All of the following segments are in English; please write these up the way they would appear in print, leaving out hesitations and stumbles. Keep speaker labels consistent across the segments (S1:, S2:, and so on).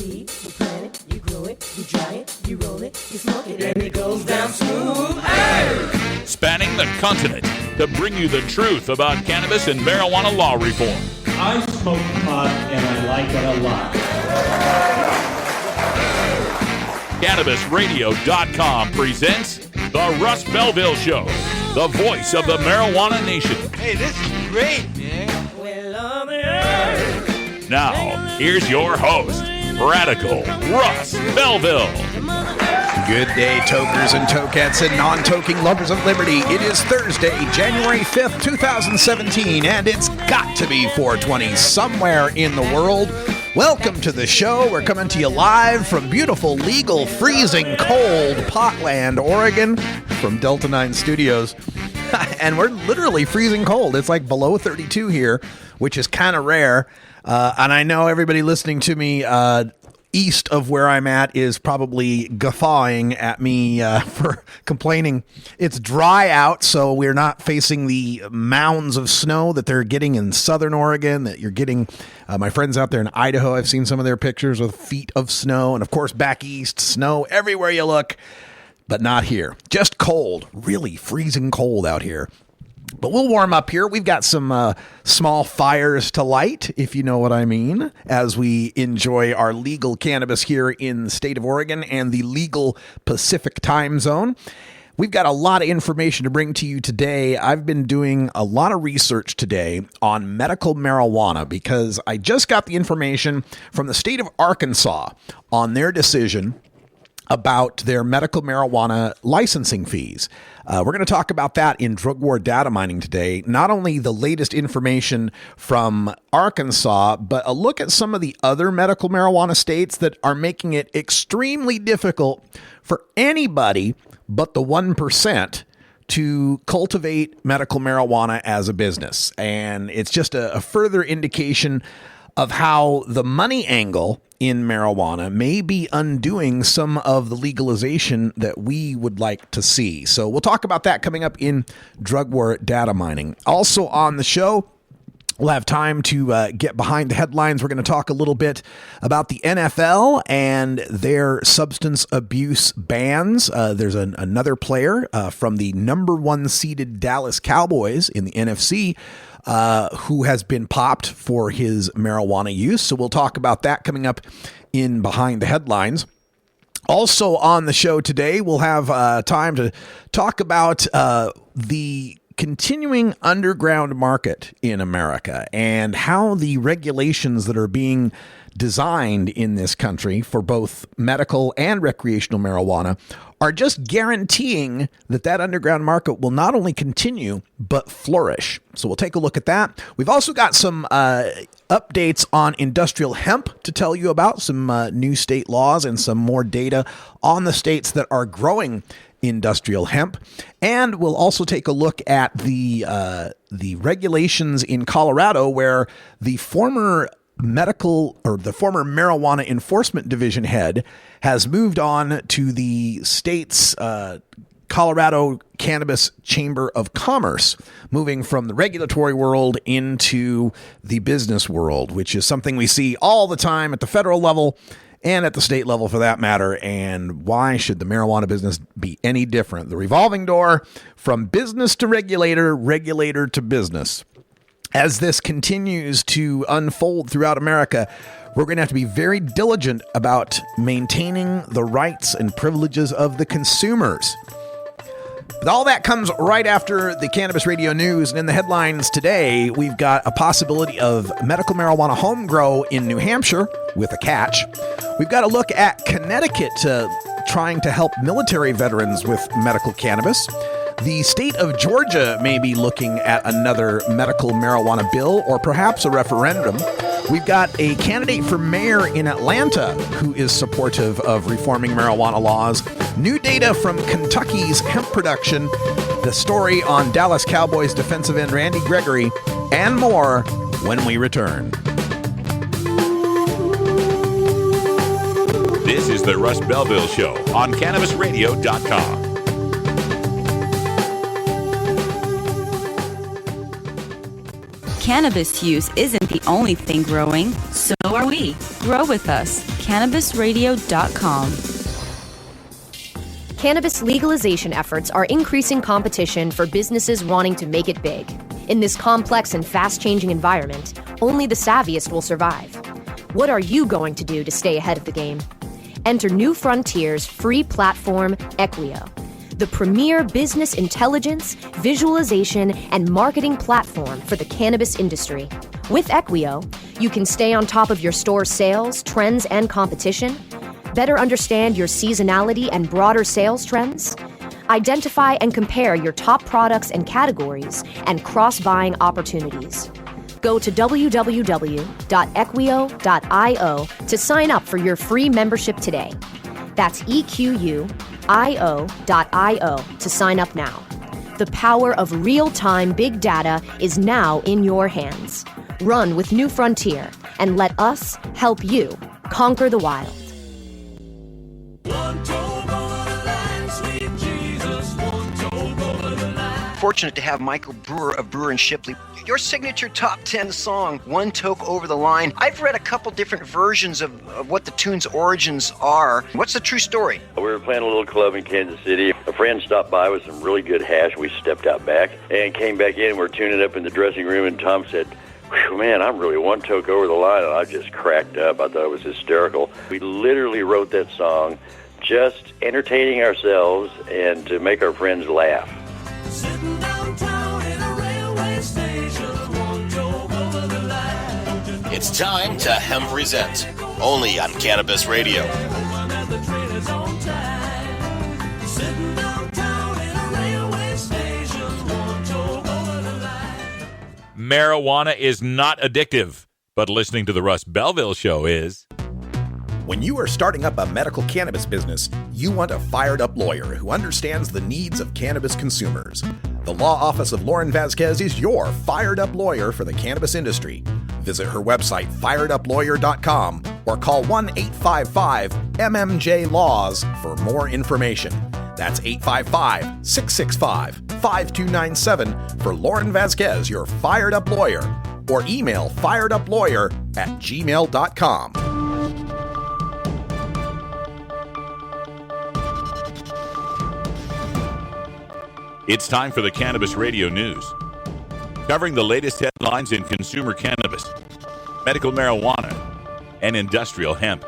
S1: seed, you plant it, you grow it, you dry it, you roll it, you smoke it, and it goes down smooth. Hey!
S2: Spanning the continent to bring you the truth about cannabis and marijuana law reform.
S3: I smoke pot and I like it a lot.
S2: CannabisRadio.com presents The Russ Belville Show, the voice of the marijuana nation.
S4: Hey, this is great, man.
S2: Now, here's your host, Radical Russ Belville.
S5: Good day, tokers and tokettes and non-toking lovers of liberty. It is Thursday, January 5th, 2017, and it's got to be 420 somewhere in the world. Welcome to the show. We're coming to you live from beautiful, legal, freezing cold Potland, Oregon, from Delta 9 Studios. And we're literally freezing cold. It's like below 32 here, which is kind of rare. And I know everybody listening to me east of where I'm at is probably guffawing at me for complaining. It's dry out, so we're not facing the mounds of snow that they're getting in southern Oregon, that you're getting. My friends out there in Idaho, I've seen some of their pictures with feet of snow. And, of course, back east, snow everywhere you look, but not here. Just cold, really freezing cold out here. But we'll warm up here. We've got some small fires to light, if you know what I mean, as we enjoy our legal cannabis here in the state of Oregon and the legal Pacific time zone. We've got a lot of information to bring to you today. I've been doing a lot of research today on medical marijuana because I just got the information from the state of Arkansas on their decision about their medical marijuana licensing fees. We're going to talk about that in drug war data mining today. Not only the latest information from Arkansas, but a look at some of the other medical marijuana states that are making it extremely difficult for anybody but the 1% to cultivate medical marijuana as a business. And it's just a further indication of how the money angle in marijuana may be undoing some of the legalization that we would like to see. So we'll talk about that coming up in drug war data mining. Also on the show, we'll have time to get behind the headlines. We're going to talk a little bit about the NFL and their substance abuse bans. There's another player from the number one seeded Dallas Cowboys in the NFC who has been popped for his marijuana use. So we'll talk about that coming up in Behind the Headlines. Also on the show today, we'll have time to talk about the continuing underground market in America and how the regulations that are being designed in this country for both medical and recreational marijuana are just guaranteeing that that underground market will not only continue, but flourish. So we'll take a look at that. We've also got some updates on industrial hemp to tell you about, some new state laws and some more data on the states that are growing industrial hemp. And we'll also take a look at the regulations in Colorado where the former marijuana enforcement division head has moved on to the state's Colorado Cannabis Chamber of Commerce, moving from the regulatory world into the business world, which is something we see all the time at the federal level and at the state level for that matter. And why should the marijuana business be any different? The revolving door from business to regulator, regulator to business. As this continues to unfold throughout America, we're going to have to be very diligent about maintaining the rights and privileges of the consumers. But all that comes right after the Cannabis Radio News. And in the headlines today, we've got a possibility of medical marijuana home grow in New Hampshire with a catch. We've got a look at Connecticut trying to help military veterans with medical cannabis. The state of Georgia may be looking at another medical marijuana bill or perhaps a referendum. We've got a candidate for mayor in Atlanta who is supportive of reforming marijuana laws. New data from Kentucky's hemp production. The story on Dallas Cowboys defensive end Randy Gregory and more when we return.
S2: This is the Russ Belville Show on CannabisRadio.com.
S6: Cannabis use isn't the only thing growing, so are we. Grow with us. CannabisRadio.com.
S7: Cannabis legalization efforts are increasing competition for businesses wanting to make it big. In this complex and fast-changing environment, only the savviest will survive. What are you going to do to stay ahead of the game? Enter New Frontier's free platform, Equio, the premier business intelligence, visualization, and marketing platform for the cannabis industry. With Equio, you can stay on top of your store's sales, trends, and competition, better understand your seasonality and broader sales trends, identify and compare your top products and categories, and cross-buying opportunities. Go to www.equio.io to sign up for your free membership today. That's EQUIO.io to sign up now. The power of real-time big data is now in your hands. Run with New Frontier and let us help you conquer the wild.
S8: Fortunate to have Michael Brewer of Brewer and Shipley. Your signature top 10 song, One Toke Over the Line. I've read a couple different versions of what the tune's origins are. What's the true story?
S9: We were playing a little club in Kansas City. A friend stopped by with some really good hash. We stepped out back and came back in. We're tuning up in the dressing room, and Tom said, man, I'm really one toke over the line, and I just cracked up. I thought it was hysterical. We literally wrote that song just entertaining ourselves and to make our friends laugh.
S1: Sitting downtown in a railway station, one toke over the line.
S10: It's time to Hemp Present, only on Cannabis Radio.
S2: Marijuana is not addictive, but listening to the Russ Belville Show is.
S5: When you are starting up a medical cannabis business, you want a fired-up lawyer who understands the needs of cannabis consumers. The law office of Lauren Vasquez is your fired-up lawyer for the cannabis industry. Visit her website, fireduplawyer.com, or call 1-855-MMJ-LAWS for more information. That's 855-665-5297 for Lauren Vasquez, your fired-up lawyer, or email fireduplawyer@gmail.com.
S2: It's time for the Cannabis Radio News, covering the latest headlines in consumer cannabis, medical marijuana, and industrial hemp.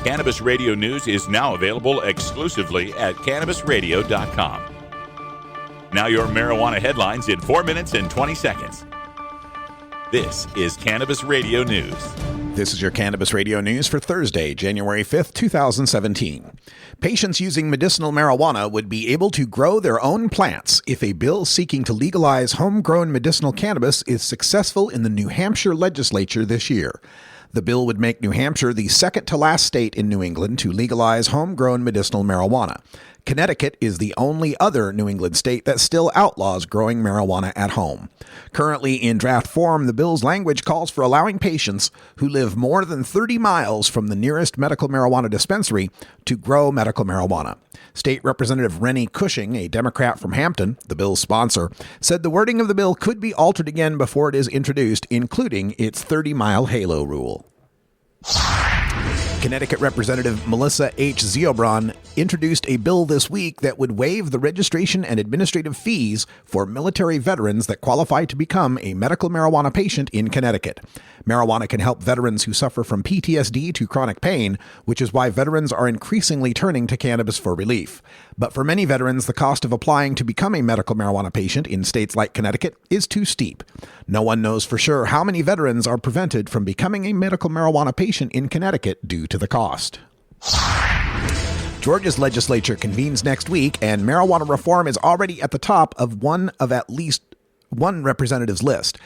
S2: Cannabis Radio News is now available exclusively at cannabisradio.com. Now your marijuana headlines in 4 minutes and 20 seconds. This is Cannabis Radio News.
S5: This is your Cannabis Radio News for Thursday, January 5th, 2017. Patients using medicinal marijuana would be able to grow their own plants if a bill seeking to legalize homegrown medicinal cannabis is successful in the New Hampshire legislature this year. The bill would make New Hampshire the second to last state in New England to legalize homegrown medicinal marijuana. Connecticut is the only other New England state that still outlaws growing marijuana at home. Currently in draft form, the bill's language calls for allowing patients who live more than 30 miles from the nearest medical marijuana dispensary to grow medical marijuana. State Representative Rennie Cushing, a Democrat from Hampton, the bill's sponsor, said the wording of the bill could be altered again before it is introduced, including its 30-mile halo rule. Connecticut Representative Melissa H. Ziobron introduced a bill this week that would waive the registration and administrative fees for military veterans that qualify to become a medical marijuana patient in Connecticut. Marijuana can help veterans who suffer from PTSD to chronic pain, which is why veterans are increasingly turning to cannabis for relief. But for many veterans, the cost of applying to become a medical marijuana patient in states like Connecticut is too steep. No one knows for sure how many veterans are prevented from becoming a medical marijuana patient in Connecticut due to the cost. Georgia's legislature convenes next week, and marijuana reform is already at the top of at least one representative's list.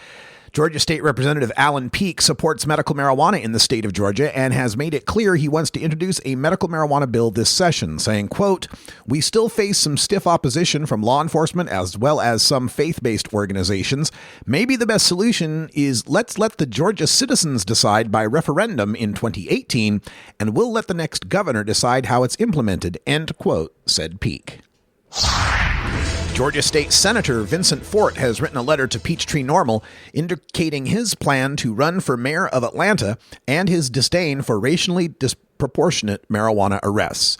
S5: Georgia State Representative Alan Peake supports medical marijuana in the state of Georgia and has made it clear he wants to introduce a medical marijuana bill this session, saying, quote, "We still face some stiff opposition from law enforcement as well as some faith-based organizations. Maybe the best solution is let's let the Georgia citizens decide by referendum in 2018, and we'll let the next governor decide how it's implemented," end quote, said Peake. Georgia State Senator Vincent Fort has written a letter to Peachtree Normal indicating his plan to run for mayor of Atlanta and his disdain for racially disproportionate marijuana arrests.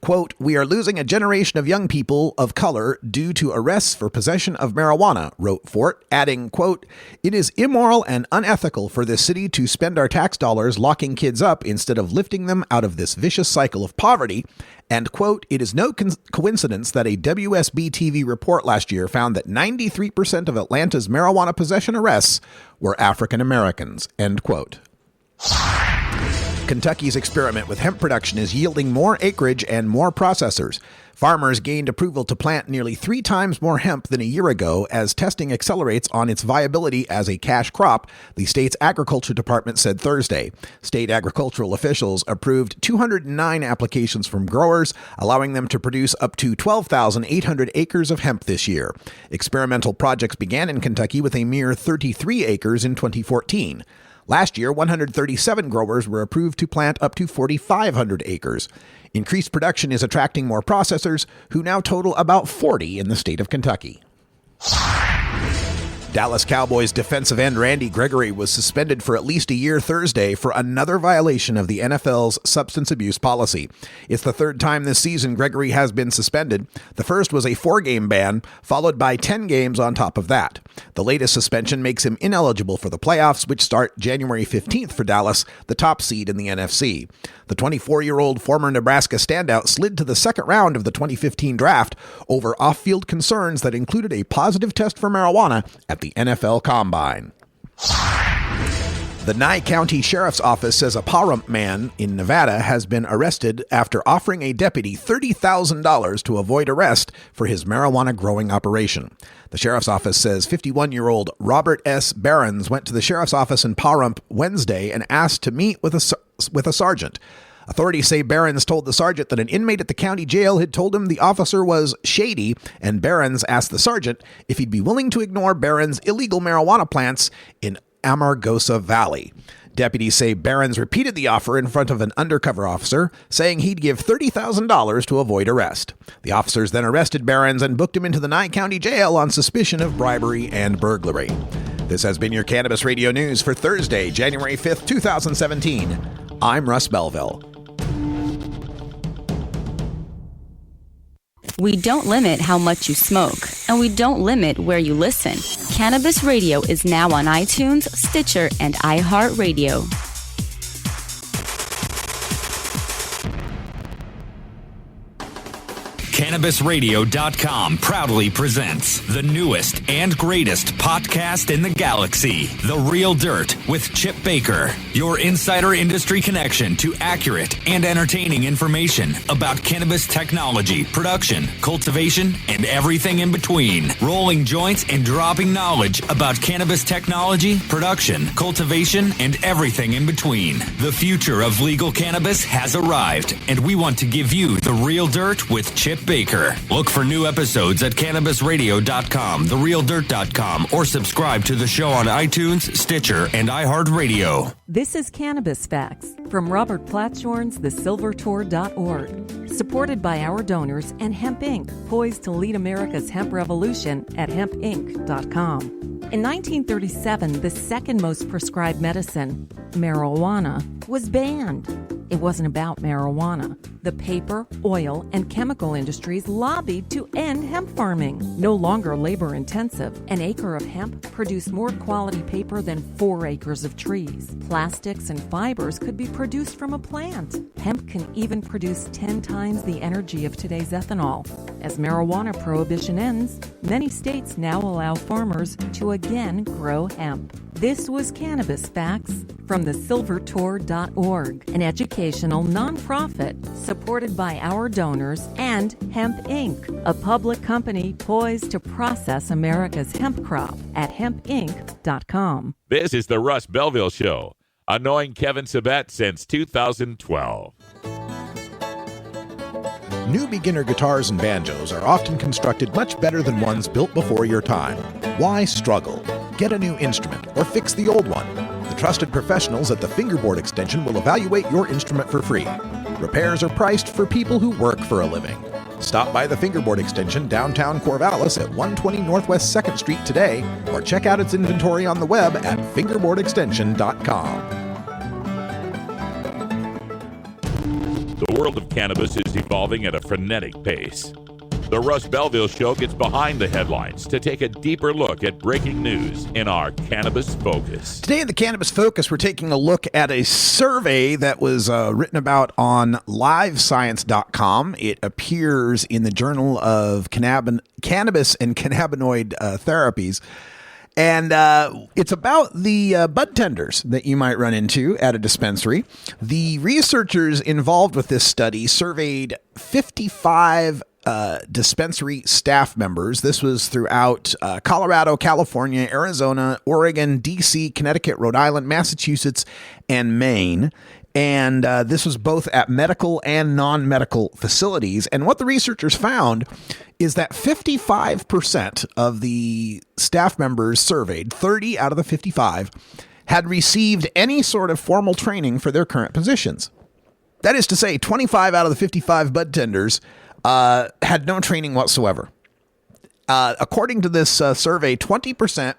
S5: Quote, "We are losing a generation of young people of color due to arrests for possession of marijuana," wrote Fort, adding, quote, "It is immoral and unethical for this city to spend our tax dollars locking kids up instead of lifting them out of this vicious cycle of poverty." And, quote, "It is no coincidence that a WSB-TV report last year found that 93% of Atlanta's marijuana possession arrests were African Americans," end quote. Kentucky's experiment with hemp production is yielding more acreage and more processors. Farmers gained approval to plant nearly 3 times more hemp than a year ago as testing accelerates on its viability as a cash crop, the state's agriculture department said Thursday. State agricultural officials approved 209 applications from growers, allowing them to produce up to 12,800 acres of hemp this year. Experimental projects began in Kentucky with a mere 33 acres in 2014. Last year, 137 growers were approved to plant up to 4,500 acres. Increased production is attracting more processors, who now total about 40 in the state of Kentucky. Dallas Cowboys defensive end Randy Gregory was suspended for at least a year Thursday for another violation of the NFL's substance abuse policy. It's the third time this season Gregory has been suspended. The first was a 4-game ban, followed by 10 games on top of that. The latest suspension makes him ineligible for the playoffs, which start January 15th for Dallas, the top seed in the NFC. The 24-year-old former Nebraska standout slid to the second round of the 2015 draft over off-field concerns that included a positive test for marijuana at the NFL Combine. The Nye County Sheriff's Office says a Pahrump man in Nevada has been arrested after offering a deputy $30,000 to avoid arrest for his marijuana growing operation. The Sheriff's Office says 51-year-old Robert S. Behrens went to the Sheriff's Office in Pahrump Wednesday and asked to meet with a sergeant. Authorities say Behrens told the sergeant that an inmate at the county jail had told him the officer was shady, and Behrens asked the sergeant if he'd be willing to ignore Behrens' illegal marijuana plants in Amargosa Valley. Deputies say Behrens repeated the offer in front of an undercover officer, saying he'd give $30,000 to avoid arrest. The officers then arrested Behrens and booked him into the Nye County Jail on suspicion of bribery and burglary. This has been your Cannabis Radio News for Thursday, January 5th, 2017. I'm Russ Belville.
S6: We don't limit how much you smoke, and we don't limit where you listen. Cannabis Radio is now on iTunes, Stitcher, and iHeartRadio.
S11: CannabisRadio.com proudly presents the newest and greatest podcast in the galaxy, The Real Dirt with Chip Baker, your insider industry connection to accurate and entertaining information about cannabis technology, production, cultivation, and everything in between. Rolling joints and dropping knowledge about cannabis technology, production, cultivation, and everything in between. The future of legal cannabis has arrived, and we want to give you The Real Dirt with Chip Baker. Look for new episodes at CannabisRadio.com, TheRealDirt.com, or subscribe to the show on iTunes, Stitcher, and iHeartRadio.
S12: This is Cannabis Facts from Robert Platshorn's TheSilverTour.org, supported by our donors and Hemp Inc., poised to lead America's hemp revolution at HempInc.com. In 1937, the second most prescribed medicine, marijuana, was banned. It wasn't about marijuana. The paper, oil, and chemical industries lobbied to end hemp farming. No longer labor-intensive, an acre of hemp produced more quality paper than 4 acres of trees. Plastics and fibers could be produced from a plant. Hemp can even produce 10 times the energy of today's ethanol. As marijuana prohibition ends, many states now allow farmers to again grow hemp. This was Cannabis Facts from TheSilverTour.org, an educational nonprofit supported by our donors and Hemp Inc., a public company poised to process America's hemp crop at HempInc.com.
S2: This is the Russ Belville Show, annoying Kevin Sabet since 2012.
S5: New beginner guitars and banjos are often constructed much better than ones built before your time. Why struggle? Get a new instrument or fix the old one. The trusted professionals at the Fingerboard Extension will evaluate your instrument for free. Repairs are priced for people who work for a living. Stop by the Fingerboard Extension downtown Corvallis at 120 Northwest 2nd Street today, or check out its inventory on the web at fingerboardextension.com.
S2: The world of cannabis is evolving at a frenetic pace. The Russ Belville Show gets behind the headlines to take a deeper look at breaking news in our Cannabis Focus.
S5: Today in the Cannabis Focus, we're taking a look at a survey that was written about on livescience.com. It appears in the Journal of Cannabis and Cannabinoid Therapies. And it's about the bud tenders that you might run into at a dispensary. The researchers involved with this study surveyed 55 dispensary staff members. This was throughout Colorado, California, Arizona, Oregon, D.C., Connecticut, Rhode Island, Massachusetts, and Maine. And this was both at medical and non-medical facilities. And what the researchers found is that 55% of the staff members surveyed, 30 out of the 55, had received any sort of formal training for their current positions. That is to say, 25 out of the 55 bud tenders had no training whatsoever. According to this survey, 20%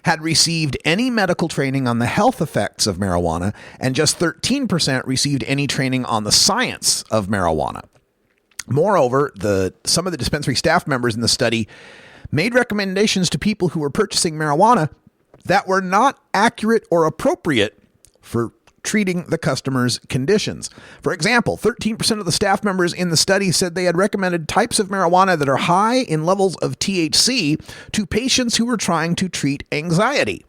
S5: had received any medical training on the health effects of marijuana, and just 13% received any training on the science of marijuana. Moreover, some of the dispensary staff members in the study made recommendations to people who were purchasing marijuana that were not accurate or appropriate for treating the customer's conditions. For example, 13% of the staff members in the study said they had recommended types of marijuana that are high in levels of THC to patients who were trying to treat anxiety.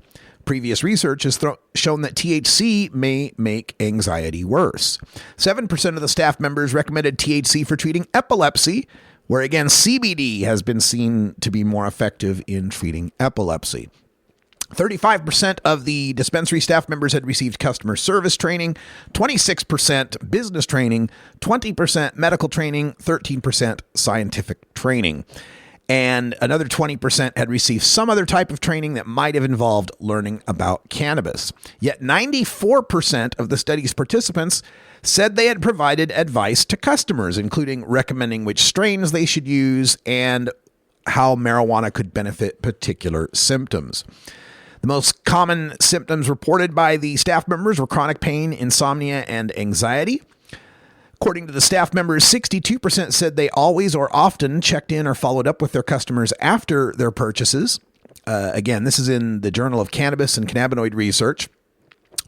S5: Previous research has shown that THC may make anxiety worse. 7% of the staff members recommended THC for treating epilepsy, where again, CBD has been seen to be more effective in treating epilepsy. 35% of the dispensary staff members had received customer service training, 26% business training, 20% medical training, 13% scientific training. And another 20% had received some other type of training that might have involved learning about cannabis. Yet 94% of the study's participants said they had provided advice to customers, including recommending which strains they should use and how marijuana could benefit particular symptoms. The most common symptoms reported by the staff members were chronic pain, insomnia, and anxiety. According to the staff members, 62% said they always or often checked in or followed up with their customers after their purchases. Again, this is in the Journal of Cannabis and Cannabinoid Research.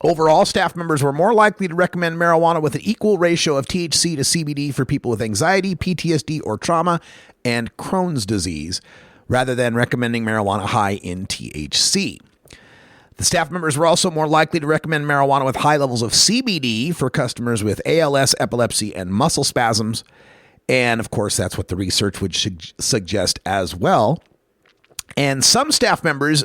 S5: Overall, staff members were more likely to recommend marijuana with an equal ratio of THC to CBD for people with anxiety, PTSD, or trauma, and Crohn's disease, rather than recommending marijuana high in THC. The staff members were also more likely to recommend marijuana with high levels of CBD for customers with ALS, epilepsy, and muscle spasms. And of course, that's what the research would suggest as well. And some staff members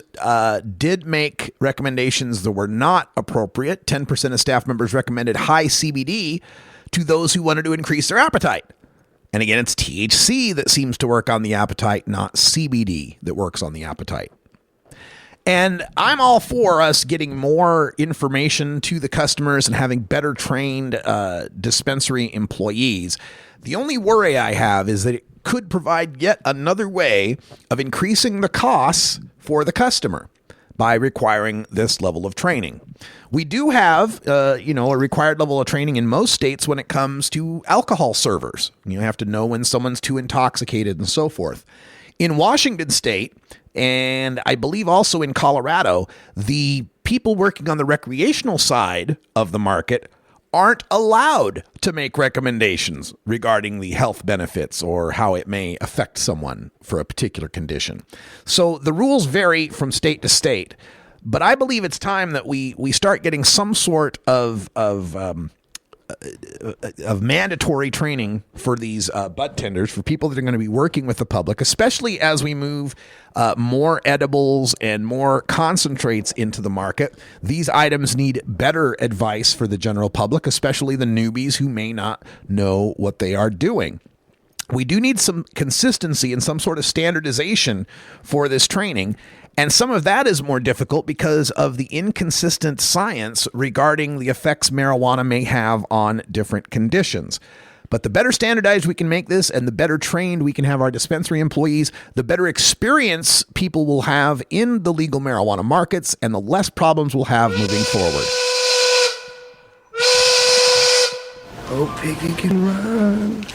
S5: did make recommendations that were not appropriate. 10% of staff members recommended high CBD to those who wanted to increase their appetite. And again, it's THC that seems to work on the appetite, not CBD that works on the appetite. And I'm all for us getting more information to the customers and having better trained dispensary employees. The only worry I have is that it could provide yet another way of increasing the costs for the customer by requiring this level of training. We do have, a required level of training in most states when it comes to alcohol servers. You have to know when someone's too intoxicated and so forth. In Washington State, and I believe also in Colorado, the people working on the recreational side of the market aren't allowed to make recommendations regarding the health benefits or how it may affect someone for a particular condition. So the rules vary from state to state, but I believe it's time that we start getting some sort of mandatory training for these bud tenders, for people that are going to be working with the public, especially as we move more edibles and more concentrates into the market. These items need better advice for the general public, especially the newbies who may not know what they are doing. We do need some consistency and some sort of standardization for this training. And some of that is more difficult because of the inconsistent science regarding the effects marijuana may have on different conditions. But the better standardized we can make this and the better trained we can have our dispensary employees, the better experience people will have in the legal marijuana markets and the less problems we'll have moving forward.
S13: Oh, Piggy can run.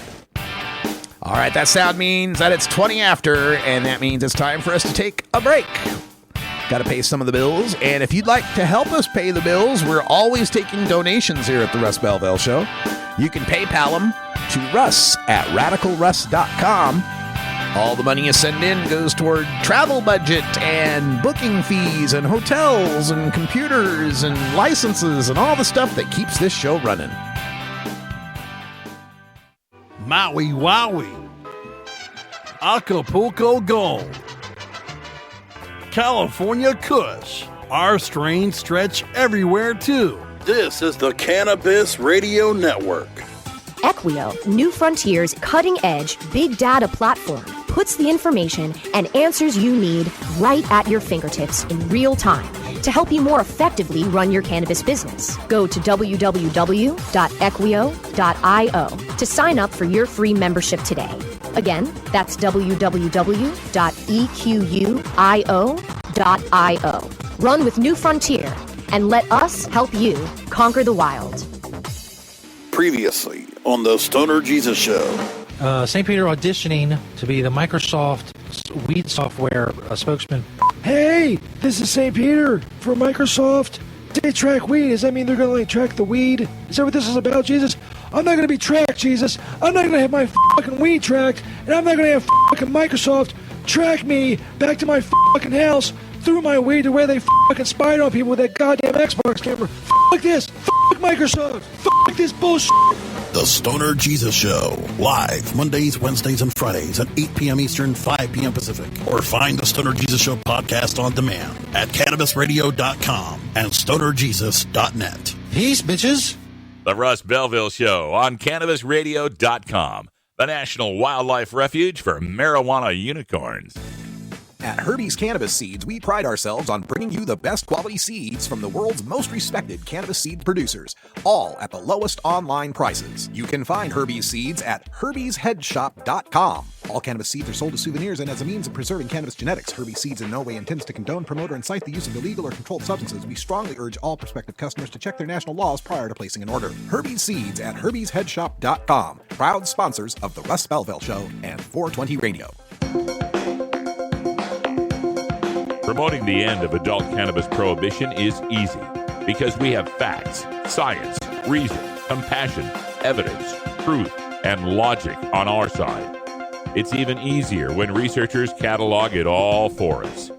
S5: All right, that sound means that it's 20 after, and that means it's time for us to take a break. Got to pay some of the bills, and if you'd like to help us pay the bills, we're always taking donations here at the Russ Belville Show. You can PayPal them to Russ at RadicalRuss.com. All the money you send in goes toward travel budget and booking fees and hotels and computers and licenses and all the stuff that keeps this show running.
S14: Maui Wowie, Acapulco Gold, California Kush. Our strains stretch everywhere too.
S15: This is the Cannabis Radio Network.
S7: Equio, New Frontier's cutting-edge big data platform, puts the information and answers you need right at your fingertips in real time to help you more effectively run your cannabis business. Go to www.equio.io to sign up for your free membership today. Again, that's www.equio.io. Run with New Frontier and let us help you conquer the wild.
S15: Previously on the Stoner Jesus Show.
S16: St. Peter auditioning to be the Microsoft weed software spokesman.
S17: Hey, this is St. Peter for Microsoft. They track weed. Does that mean they're going to track the weed? Is that what this is about, Jesus? I'm not going to be tracked, Jesus. I'm not going to have my fucking weed tracked, and I'm not going to have fucking Microsoft track me back to my fucking house through my weed to where they fucking spied on people with that goddamn Xbox camera. Fuck this. Fuck Microsoft. Fuck this bullshit.
S15: The Stoner Jesus Show. Live Mondays, Wednesdays, and Fridays at 8 p.m. Eastern, 5 p.m. Pacific. Or find the Stoner Jesus Show podcast on demand at CannabisRadio.com and StonerJesus.net.
S16: Peace, bitches.
S2: The Russ Belville Show on CannabisRadio.com. The National Wildlife Refuge for Marijuana Unicorns.
S5: At Herbie's Cannabis Seeds, we pride ourselves on bringing you the best quality seeds from the world's most respected cannabis seed producers, all at the lowest online prices. You can find Herbie's Seeds at herbiesheadshop.com. All cannabis seeds are sold as souvenirs and as a means of preserving cannabis genetics. Herbie's Seeds in no way intends to condone, promote, or incite the use of illegal or controlled substances. We strongly urge all prospective customers to check their national laws prior to placing an order. Herbie's Seeds at herbiesheadshop.com. Proud sponsors of the Russ Belville Show and 420 Radio.
S2: Promoting the end of adult cannabis prohibition is easy because we have facts, science, reason, compassion, evidence, truth, and logic on our side. It's even easier when researchers catalog it all for us.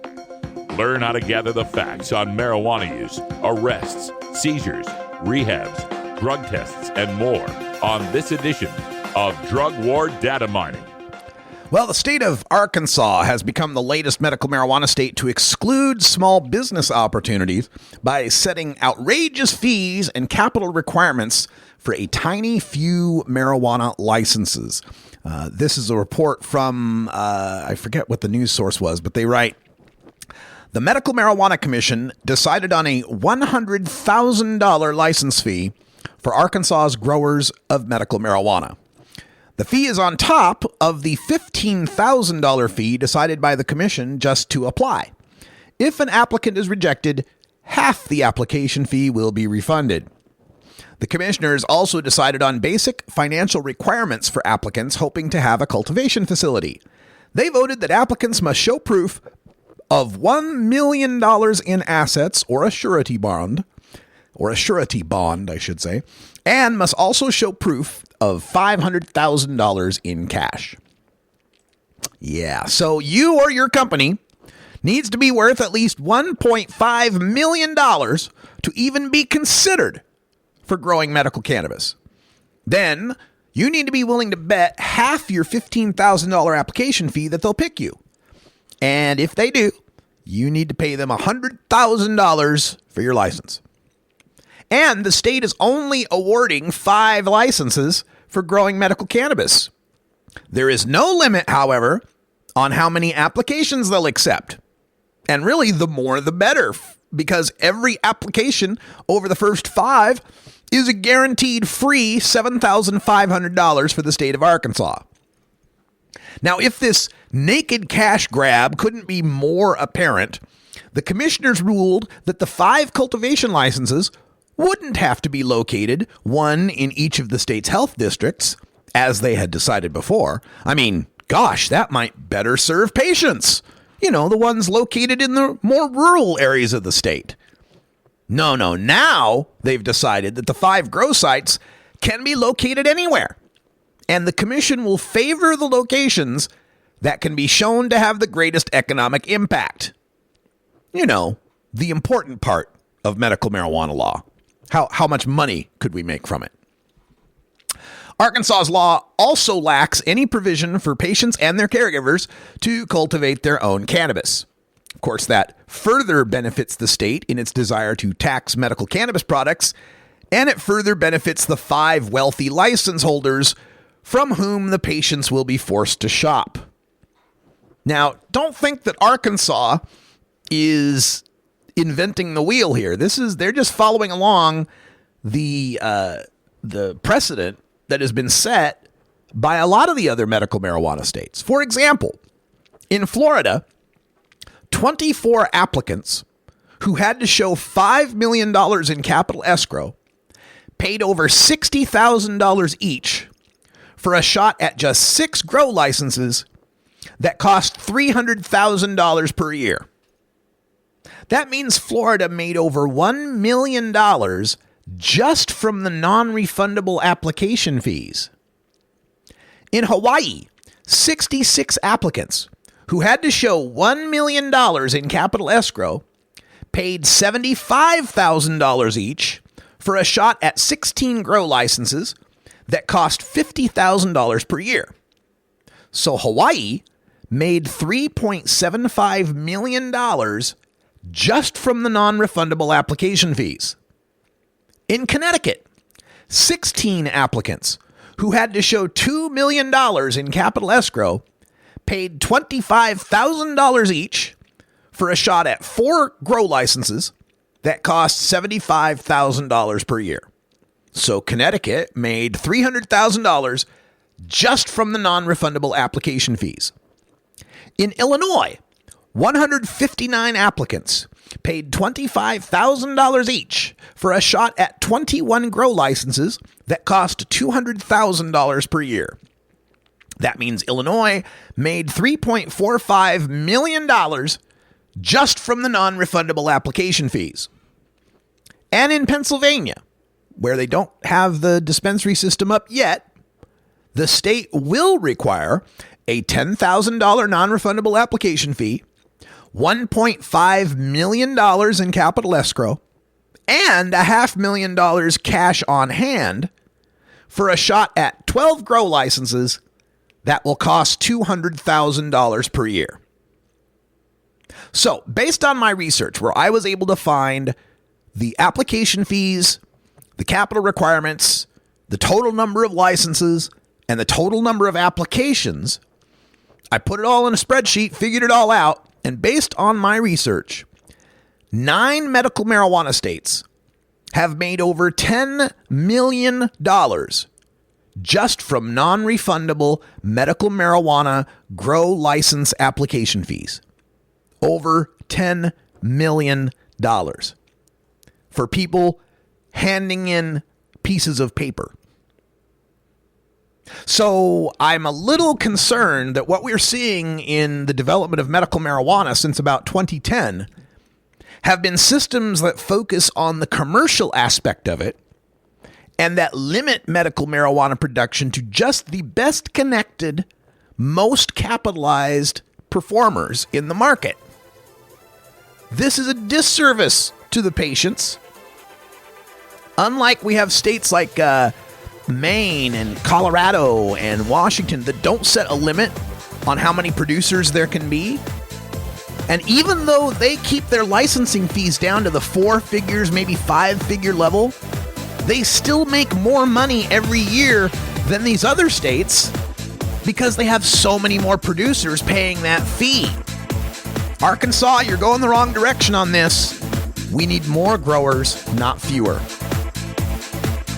S2: Learn how to gather the facts on marijuana use, arrests, seizures, rehabs, drug tests, and more on this edition of Drug War Data Mining.
S5: Well, the state of Arkansas has become the latest medical marijuana state to exclude small business opportunities by setting outrageous fees and capital requirements for a tiny few marijuana licenses. This is a report from, I forget what the news source was, but they write, the Medical Marijuana Commission decided on a $100,000 license fee for Arkansas's growers of medical marijuana. The fee is on top of the $15,000 fee decided by the commission just to apply. If an applicant is rejected, half the application fee will be refunded. The commissioners also decided on basic financial requirements for applicants hoping to have a cultivation facility. They voted that applicants must show proof of $1 million in assets or a surety bond, I should say, and must also show proof of $500,000 in cash. Yeah, so you or your company needs to be worth at least $1.5 million to even be considered for growing medical cannabis. Then you need to be willing to bet half your $15,000 application fee that they'll pick you. And if they do, you need to pay them $100,000 for your license. And the state is only awarding 5 licenses for growing medical cannabis. There is no limit, however, on how many applications they'll accept. And really, the more the better, because every application over the first 5 is a guaranteed free $7,500 for the state of Arkansas. Now, if this naked cash grab couldn't be more apparent, the commissioners ruled that the 5 cultivation licenses wouldn't have to be located, one in each of the state's health districts, as they had decided before. I mean, gosh, that might better serve patients. You know, the ones located in the more rural areas of the state. No, now they've decided that the 5 grow sites can be located anywhere. And the commission will favor the locations that can be shown to have the greatest economic impact. You know, the important part of medical marijuana law. How much money could we make from it? Arkansas's law also lacks any provision for patients and their caregivers to cultivate their own cannabis. Of course, that further benefits the state in its desire to tax medical cannabis products, and it further benefits the 5 wealthy license holders from whom the patients will be forced to shop. Now, don't think that Arkansas is inventing the wheel here. They're just following along the precedent that has been set by a lot of the other medical marijuana states. For example, in Florida, 24 applicants who had to show $5 million in capital escrow paid over $60,000 each for a shot at just 6 grow licenses that cost $300,000 per year. That means Florida made over $1 million just from the non-refundable application fees. In Hawaii, 66 applicants who had to show $1 million in capital escrow paid $75,000 each for a shot at 16 grow licenses that cost $50,000 per year. So Hawaii made $3.75 million just from the non-refundable application fees. In Connecticut, 16 applicants who had to show $2 million in capital escrow paid $25,000 each for a shot at 4 grow licenses that cost $75,000 per year. So Connecticut made $300,000 just from the non-refundable application fees. In Illinois, 159 applicants paid $25,000 each for a shot at 21 grow licenses that cost $200,000 per year. That means Illinois made $3.45 million just from the non-refundable application fees. And in Pennsylvania, where they don't have the dispensary system up yet, the state will require a $10,000 non-refundable application fee, $1.5 million in capital escrow, and $500,000 cash on hand for a shot at 12 grow licenses that will cost $200,000 per year. So, based on my research, where I was able to find the application fees, the capital requirements, the total number of licenses, and the total number of applications, I put it all in a spreadsheet, figured it all out, and based on my research, 9 medical marijuana states have made over $10 million just from non-refundable medical marijuana grow license application fees. Over $10 million for people handing in pieces of paper. So I'm a little concerned that what we're seeing in the development of medical marijuana since about 2010 have been systems that focus on the commercial aspect of it and that limit medical marijuana production to just the best connected, most capitalized performers in the market. This is a disservice to the patients. Unlike we have states like Maine and Colorado and Washington that don't set a limit on how many producers there can be. And even though they keep their licensing fees down to the 4 figures, maybe 5-figure level, they still make more money every year than these other states because they have so many more producers paying that fee. Arkansas, you're going the wrong direction on this. We need more growers, not fewer.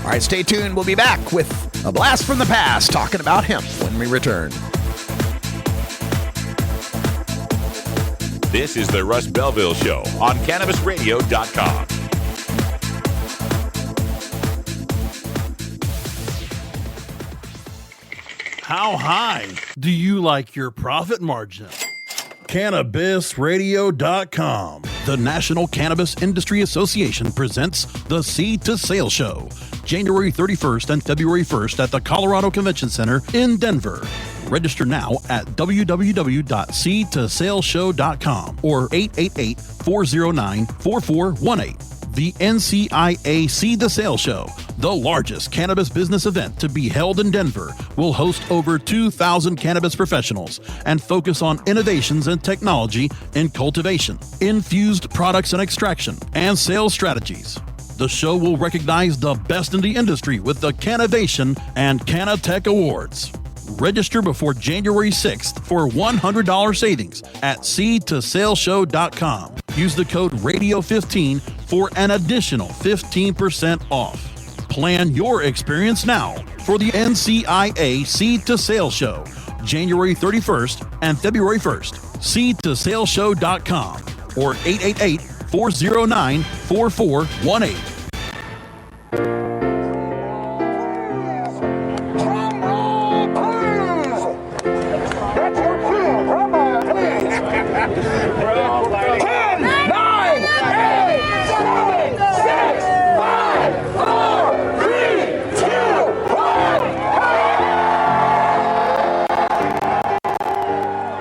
S5: All right, stay tuned. We'll be back with a blast from the past talking about hemp when we return.
S2: This is the Russ Belville Show on CannabisRadio.com.
S14: How high do you like your profit margin? CannabisRadio.com.
S15: The National Cannabis Industry Association presents the Seed to Sale Show, January 31st and February 1st at the Colorado Convention Center in Denver. Register now at www.seedtosaleshow.com or 888-409-4418. The NCIA Seed to Sale Show, the largest cannabis business event to be held in Denver, will host over 2,000 cannabis professionals and focus on innovations and technology in cultivation, infused products and extraction, and sales strategies. The show will recognize the best in the industry with the Cannovation and Cannatech Awards. Register before January 6th for $100 savings at seedtosaleshow.com. Use the code RADIO15 for an additional 15% off. Plan your experience now for the NCIA Seed to Sale Show, January 31st and February 1st. Seedtosaleshow.com or 888-409-4418.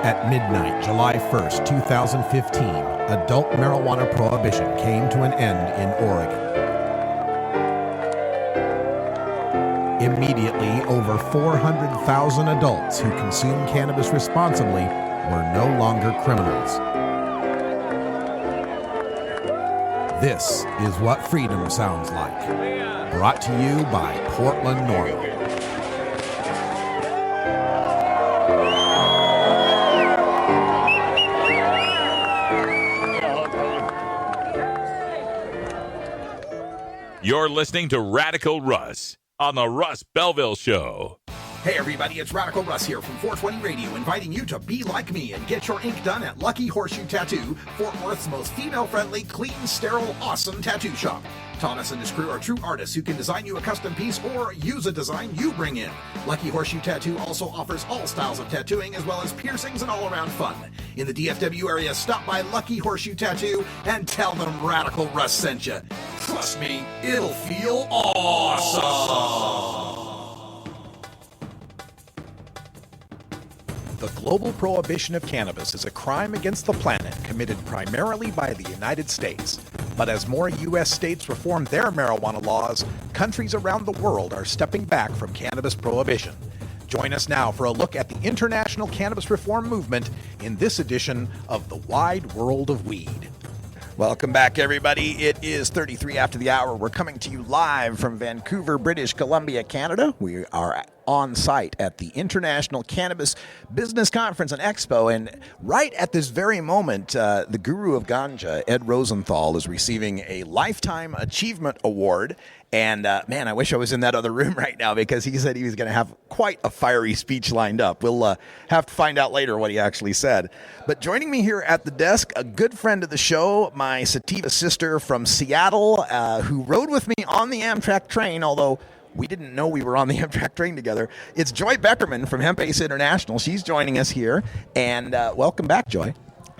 S18: At midnight, July 1st, 2015, adult marijuana prohibition came to an end in Oregon. Immediately, over 400,000 adults who consume cannabis responsibly were no longer criminals. This is what freedom sounds like. Brought to you by Portland Normal.
S2: You're listening to Radical Russ on the Russ Belville Show.
S5: Hey everybody, it's Radical Russ here from 420 Radio, inviting you to be like me and get your ink done at Lucky Horseshoe Tattoo, Fort Worth's most female-friendly, clean, sterile, awesome tattoo shop. Thomas and his crew are true artists who can design you a custom piece or use a design you bring in. Lucky Horseshoe Tattoo also offers all styles of tattooing as well as piercings and all-around fun. In the DFW area, stop by Lucky Horseshoe Tattoo and tell them Radical Russ sent you. Trust me, it'll feel awesome. The global prohibition of cannabis is a crime against the planet committed primarily by the United States. But as more U.S. states reform their marijuana laws, countries around the world are stepping back from cannabis prohibition. Join us now for a look at the international cannabis reform movement in this edition of The Wide World of Weed. Welcome back, everybody. It is 33 after the hour. We're coming to you live from Vancouver, British Columbia, Canada. We are on site at the International Cannabis Business Conference and Expo. And right at this very moment, the guru of ganja, Ed Rosenthal, is receiving a Lifetime Achievement Award. And man, I wish I was in that other room right now because he said he was going to have quite a fiery speech lined up. We'll have to find out later what he actually said. But joining me here at the desk, a good friend of the show, my sativa sister from Seattle, who rode with me on the Amtrak train, although we didn't know we were on the Amtrak train together. It's Joy Beckerman from Hemp Ace International. She's joining us here. And welcome back, Joy.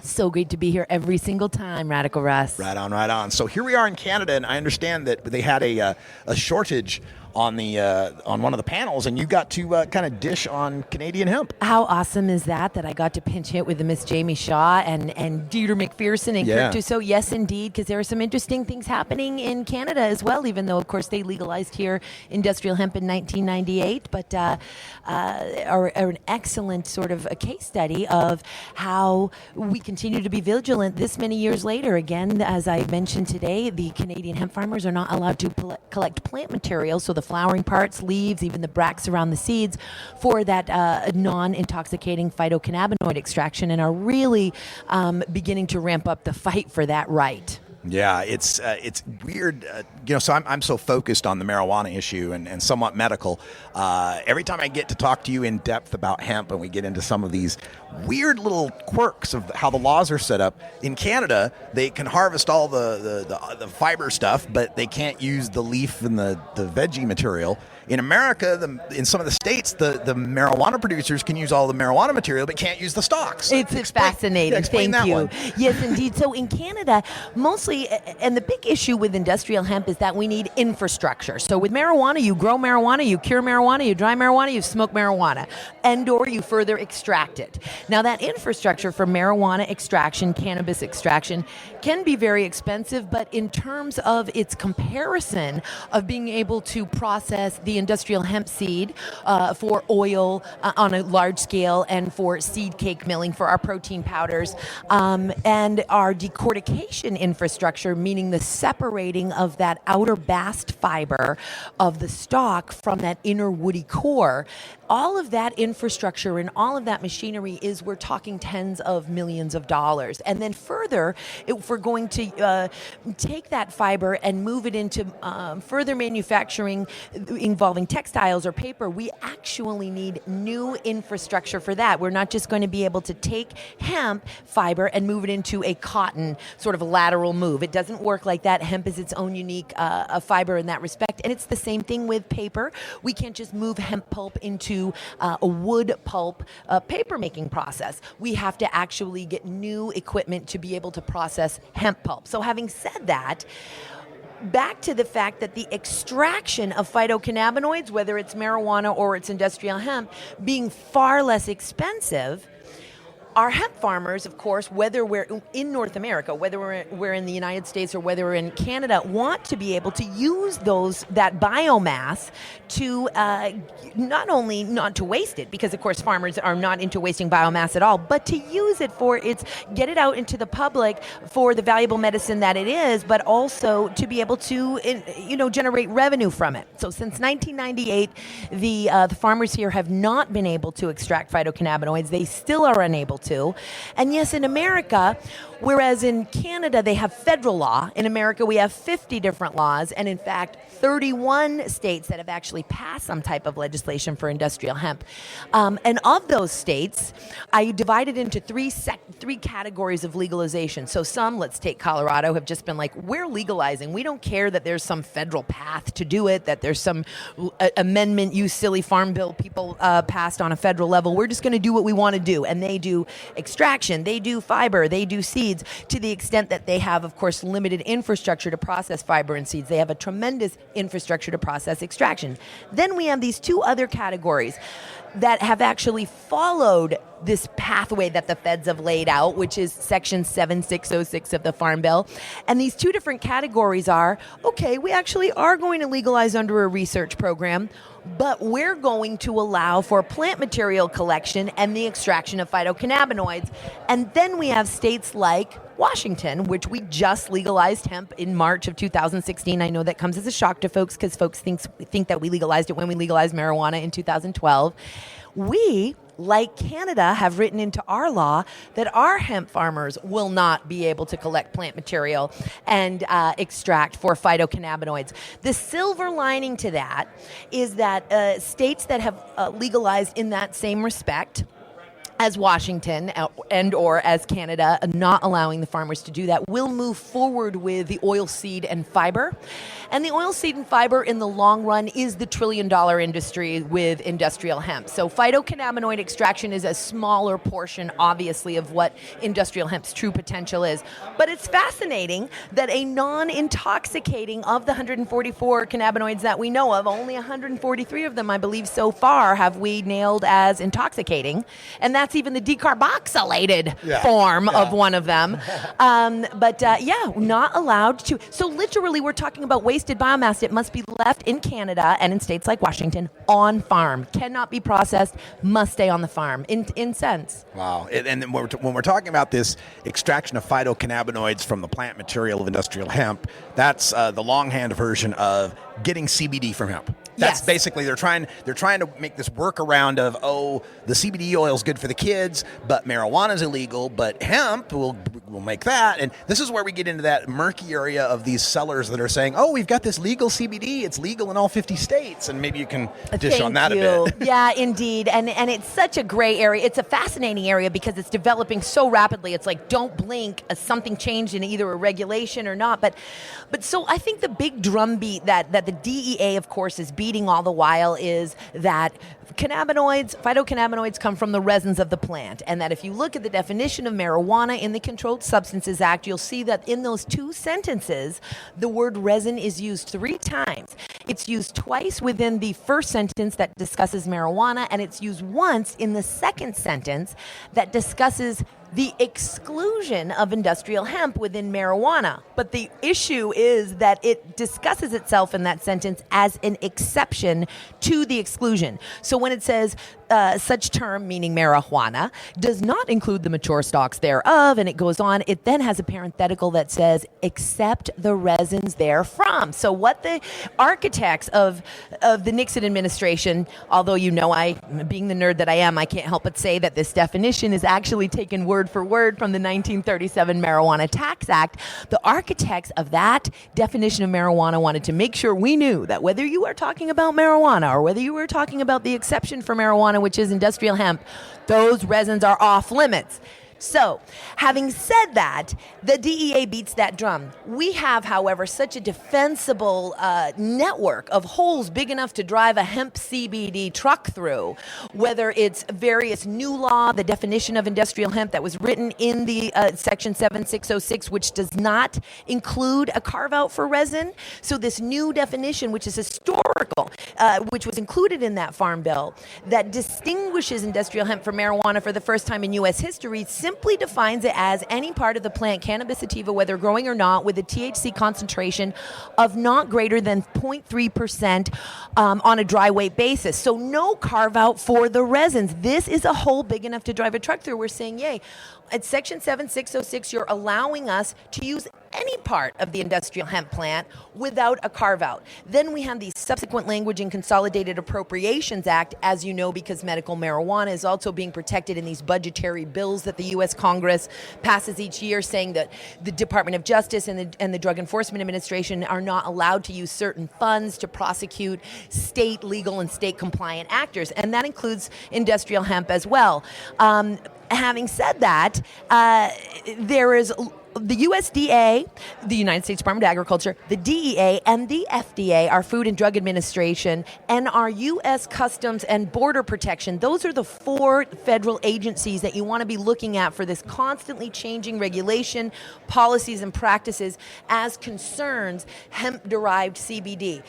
S19: So great to be here every single time, Radical Russ.
S5: Right on, right on. So here we are in Canada, and I understand that they had a shortage on the on one of the panels, and you got to kind of dish on Canadian hemp.
S19: How awesome is that I got to pinch hit with the Miss Jamie Shaw and Dieter McPherson and Kirk Dussault? Yes, indeed, because there are some interesting things happening in Canada as well, even though, of course, they legalized here industrial hemp in 1998, but are an excellent sort of a case study of how we continue to be vigilant this many years later. Again, as I mentioned today, the Canadian hemp farmers are not allowed to collect plant material, so the flowering parts, leaves, even the bracts around the seeds for that non-intoxicating phytocannabinoid extraction, and are really beginning to ramp up the fight for that right.
S5: Yeah, it's weird. So I'm so focused on the marijuana issue and somewhat medical. Every time I get to talk to you in depth about hemp and we get into some of these weird little quirks of how the laws are set up, in Canada, they can harvest all the fiber stuff, but they can't use the leaf and the veggie material. In America, in some of the states, the marijuana producers can use all the marijuana material but can't use the stalks.
S19: It's fascinating.
S5: Explain
S19: Thank
S5: that
S19: you.
S5: one.
S19: Yes, indeed. So in Canada, mostly, and the big issue with industrial hemp is that we need infrastructure. So with marijuana, you grow marijuana, you cure marijuana, you dry marijuana, you smoke marijuana, and or you further extract it. Now that infrastructure for marijuana extraction, cannabis extraction, can be very expensive, but in terms of its comparison of being able to process the industrial hemp seed for oil on a large scale and for seed cake milling for our protein powders and our decortication infrastructure, meaning the separating of that outer bast fiber of the stalk from that inner woody core. All of that infrastructure and all of that machinery we're talking tens of millions of dollars. And then further, if we're going to take that fiber and move it into further manufacturing involving textiles or paper, we actually need new infrastructure for that. We're not just going to be able to take hemp fiber and move it into a cotton sort of lateral move. It doesn't work like that. Hemp is its own unique fiber in that respect. And it's the same thing with paper. We can't just move hemp pulp into a wood pulp paper making process. We have to actually get new equipment to be able to process hemp pulp. So having said that, back to the fact that the extraction of phytocannabinoids, whether it's marijuana or it's industrial hemp, being far less expensive, our hemp farmers, of course, whether we're in North America, whether we're in the United States or whether we're in Canada, want to be able to use that biomass to not only not to waste it, because of course farmers are not into wasting biomass at all, but to use it get it out into the public for the valuable medicine that it is, but also to be able to generate revenue from it. So since 1998, the farmers here have not been able to extract phytocannabinoids. They still are unable to. And yes, in America, whereas in Canada they have federal law, in America we have 50 different laws, and in fact 31 states that have actually passed some type of legislation for industrial hemp. And of those states, I divided into three categories of legalization. So some, let's take Colorado, have just been like, we're legalizing. We don't care that there's some federal path to do it, that there's some amendment, you silly farm bill people passed on a federal level. We're just going to do what we want to do. And they do extraction, they do fiber, they do seeds, to the extent that they have, of course, limited infrastructure to process fiber and seeds. They have a tremendous infrastructure to process extraction. Then we have these two other categories that have actually followed this pathway that the feds have laid out, which is Section 7606 of the Farm Bill. And these two different categories are, okay, we actually are going to legalize under a research program, but we're going to allow for plant material collection and the extraction of phytocannabinoids. And then we have states like Washington, which we just legalized hemp in March of 2016. I know that comes as a shock to folks because folks think that we legalized it when we legalized marijuana in 2012. We, like Canada, have written into our law that our hemp farmers will not be able to collect plant material and extract for phytocannabinoids. The silver lining to that is that states that have legalized in that same respect, as Washington and or as Canada, not allowing the farmers to do that, will move forward with the oil seed and fiber. And the oil seed and fiber in the long run is the $1 trillion industry with industrial hemp. So phytocannabinoid extraction is a smaller portion, obviously, of what industrial hemp's true potential is. But it's fascinating that a non-intoxicating of the 144 cannabinoids that we know of, only 143 of them, I believe, so far have we nailed as intoxicating. And that's even the decarboxylated form of one of them. Not allowed to. So literally we're talking about wasted biomass. It must be left in Canada and in states like Washington on farm. Cannot be processed, must stay on the farm in sense.
S5: Wow. And then when we're talking about this extraction of phytocannabinoids from the plant material of industrial hemp, that's the longhand version of getting CBD from hemp. That's basically they're trying to make this workaround of, the CBD oil is good for the kids, but marijuana is illegal, but hemp will make that. And this is where we get into that murky area of these sellers that are saying, we've got this legal CBD, it's legal in all 50 states, and maybe you can dish on that a bit.
S19: Yeah, indeed. And it's such a gray area. It's a fascinating area because it's developing so rapidly. It's like, don't blink, something changed in either a regulation or not. But so I think the big drumbeat that the DEA, of course, is beating all the while is that phytocannabinoids come from the resins of the plant, and that if you look at the definition of marijuana in the Controlled Substances Act, you'll see that in those two sentences, the word resin is used 3 times. It's used twice within the first sentence that discusses marijuana, and it's used once in the second sentence that discusses the exclusion of industrial hemp within marijuana. But the issue is that it discusses itself in that sentence as an exception to the exclusion. So when it says such term, meaning marijuana, does not include the mature stalks thereof, and it goes on, it then has a parenthetical that says, except the resins therefrom. So what the architects of the Nixon administration, although being the nerd that I am, I can't help but say that this definition is actually taken word for word from the 1937 Marijuana Tax Act. The architects of that definition of marijuana wanted to make sure we knew that whether you are talking about marijuana or whether you were talking about the exception for marijuana, which is industrial hemp, those resins are off limits. So, having said that, the DEA beats that drum. We have, however, such a defensible network of holes big enough to drive a hemp CBD truck through, whether it's various new law, the definition of industrial hemp that was written in the Section 7606, which does not include a carve-out for resin. So this new definition, which is historical, which was included in that Farm Bill, that distinguishes industrial hemp from marijuana for the first time in U.S. history, simply defines it as any part of the plant cannabis sativa, whether growing or not, with a THC concentration of not greater than 0.3% on a dry weight basis. So no carve out for the resins. This is a hole big enough to drive a truck through. We're saying, yay. At Section 7606, you're allowing us to use any part of the industrial hemp plant without a carve-out. Then we have the subsequent language in Consolidated Appropriations Act, as you know, because medical marijuana is also being protected in these budgetary bills that the U.S. Congress passes each year, saying that the Department of Justice and the Drug Enforcement Administration are not allowed to use certain funds to prosecute state legal and state compliant actors, and that includes industrial hemp as well. Having said that, there is the USDA, the United States Department of Agriculture, the DEA, and the FDA, our Food and Drug Administration, and our U.S. Customs and Border Protection. Those are the 4 federal agencies that you want to be looking at for this constantly changing regulation, policies, and practices as concerns hemp-derived CBD.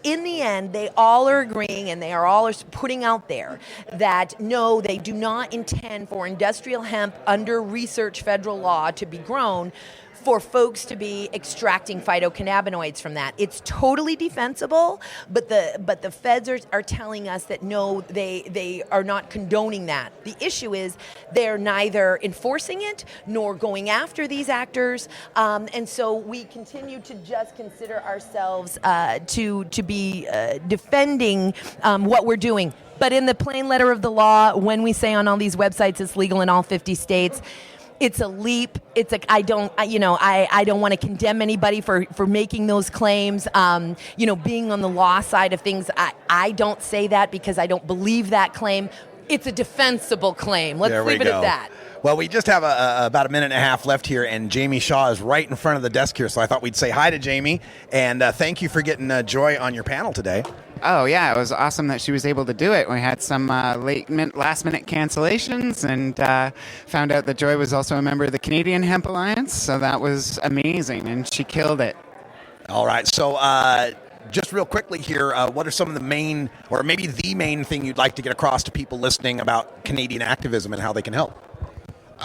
S19: In the end, they all are agreeing, and they are all putting out there that no, they do not intend for industrial hemp under research federal law to be grown for folks to be extracting phytocannabinoids from that. It's totally defensible, but the feds are telling us that no, they are not condoning that. The issue is they're neither enforcing it nor going after these actors, and so we continue to just consider ourselves to be defending what we're doing. But in the plain letter of the law, when we say on all these websites it's legal in all 50 states, it's a leap. I don't want to condemn anybody for making those claims. Being on the law side of things, I don't say that because I don't believe that claim. It's a defensible claim. Let's leave it at that.
S5: Well, we just have about a minute and a half left here, and Jamie Shaw is right in front of the desk here, so I thought we'd say hi to Jamie, and thank you for getting Joy on your panel today.
S20: Oh, yeah, it was awesome that she was able to do it. We had some last-minute cancellations, and found out that Joy was also a member of the Canadian Hemp Alliance, so that was amazing, and she killed it.
S5: All right, so just real quickly here, what are some of the main, or maybe the main thing you'd like to get across to people listening about Canadian activism and how they can help?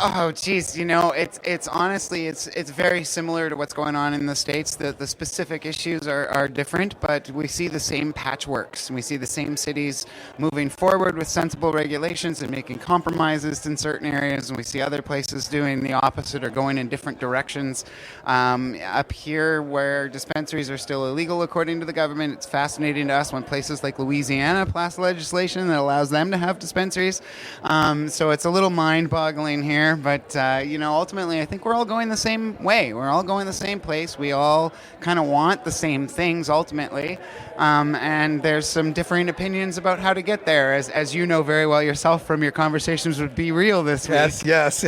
S20: Oh, geez, it's honestly, it's very similar to what's going on in the States. The specific issues are different, but we see the same patchworks. We see the same cities moving forward with sensible regulations and making compromises in certain areas, and we see other places doing the opposite or going in different directions. Up here, where dispensaries are still illegal according to the government, it's fascinating to us when places like Louisiana pass legislation that allows them to have dispensaries. So it's a little mind-boggling here. But, ultimately, I think we're all going the same way. We're all going the same place. We all kind of want the same things, ultimately. And there's some differing opinions about how to get there, as you know very well yourself from your conversations with Be Real this week.
S5: Yes.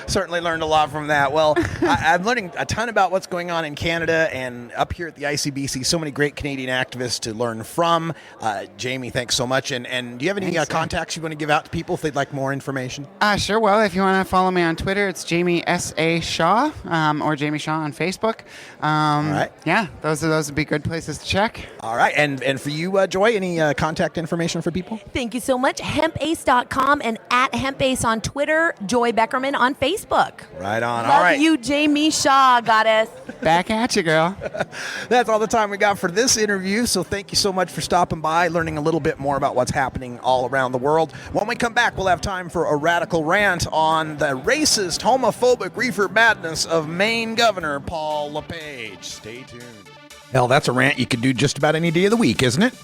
S5: Certainly learned a lot from that. Well, I'm learning a ton about what's going on in Canada and up here at the ICBC. So many great Canadian activists to learn from. Jamie, thanks so much. And do you have any contacts you want to give out to people if they'd like more information?
S20: Sure. Well, if you want to follow me on Twitter, it's Jamie S.A. Shaw or Jamie Shaw on Facebook.
S5: All right.
S20: Yeah, those would be good places to check.
S5: All right. And for you, Joy, any contact information for people?
S19: Thank you so much. Hempace.com and at Hempace on Twitter, Joy Beckerman on Facebook.
S5: Right on.
S19: Love
S5: all right.
S19: you, Jamie Shaw, goddess.
S20: Back at you, girl.
S5: That's all the time we got for this interview. So thank you so much for stopping by, learning a little bit more about what's happening all around the world. When we come back, we'll have time for a radical rant on the racist, homophobic reefer madness of Maine Governor Paul LePage. Stay tuned. Hell, that's a rant you could do just about any day of the week, isn't it?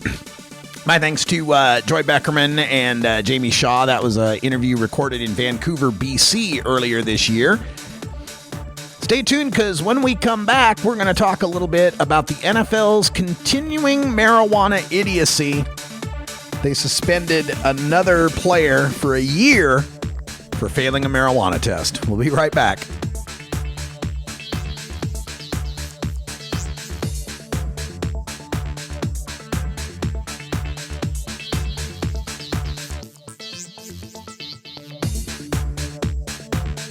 S5: My thanks to Joy Beckerman and Jamie Shaw. That was an interview recorded in Vancouver, BC earlier this year. Stay tuned, because when we come back, we're going to talk a little bit about the NFL's continuing marijuana idiocy. They suspended another player for a year for failing a marijuana test. We'll be right back.